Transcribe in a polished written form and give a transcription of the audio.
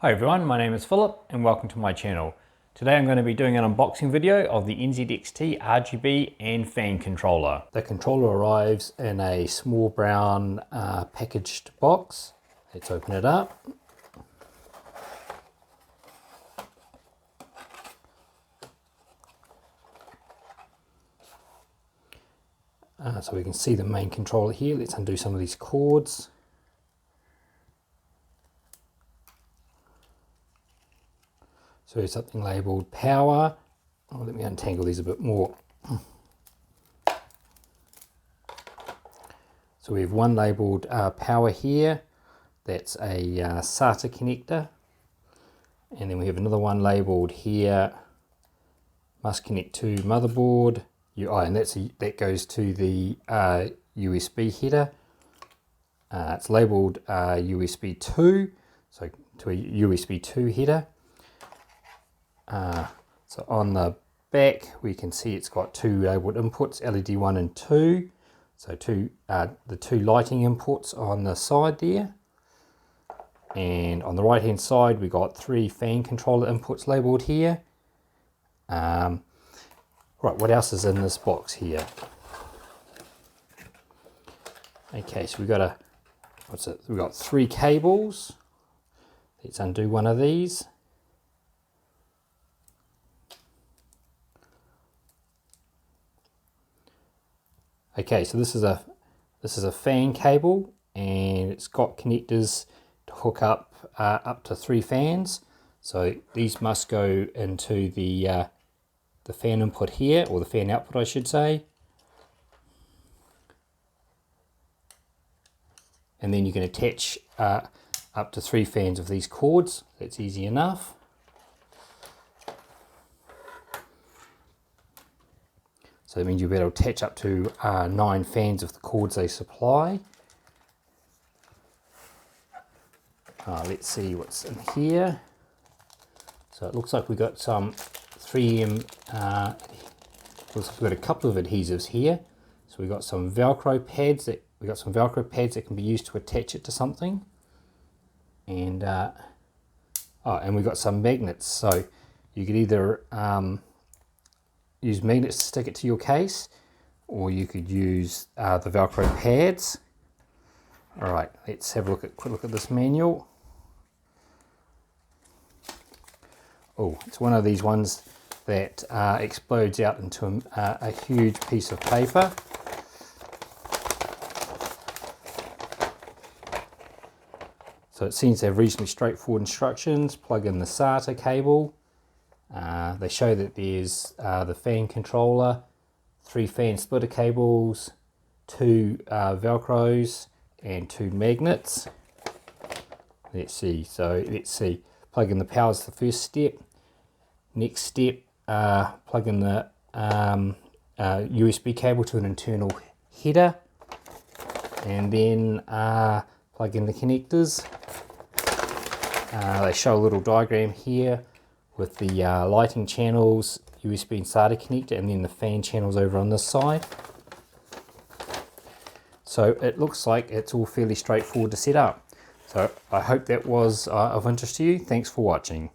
Hi everyone, my name is Philip and welcome to my channel. Today I'm going to be doing an unboxing video of the NZXT RGB and fan controller. The controller arrives in a small brown packaged box. Let's open it up. So we can see the main controller here. Let's undo some of these cords. So there's something labelled power. Oh, let me untangle these a bit more. So we have one labelled power here. That's a SATA connector. And then we have another one labelled here, must connect to motherboard. And that goes to the USB header. It's labelled USB 2, so to a USB 2 header. So on the back we can see it's got two labelled inputs, LED 1 and 2. So the two lighting inputs on the side there. And on the right hand side we got three fan controller inputs labelled here. Right, what else is in this box here? Okay, so we got we've got three cables. Let's undo one of these. Okay, so this is a fan cable, and it's got connectors to hook up to three fans. So these must go into the fan input here, or the fan output I should say. And then you can attach up to three fans of these cords. That's easy enough. So that means you'll be able to attach up to 9 fans of the cords they supply. Let's see what's in here. So it looks like we've got some 3M, looks like we've got a couple of adhesives here. So we've got some Velcro pads that can be used to attach it to something. And and we've got some magnets. So you could either use magnets to stick it to your case, or you could use the Velcro pads. All right, let's have a quick look at this manual. Oh, it's one of these ones that explodes out into a huge piece of paper. So it seems to have reasonably straightforward instructions. Plug in the SATA cable. They show that there's the fan controller, 3 fan splitter cables, 2 Velcros, and 2 magnets. Let's see. Plug in the power is the first step. Next step, plug in the USB cable to an internal header, and then plug in the connectors. They show a little diagram here with the lighting channels, USB and SATA connector, and then the fan channels over on this side. So it looks like it's all fairly straightforward to set up. So I hope that was of interest to you. Thanks for watching.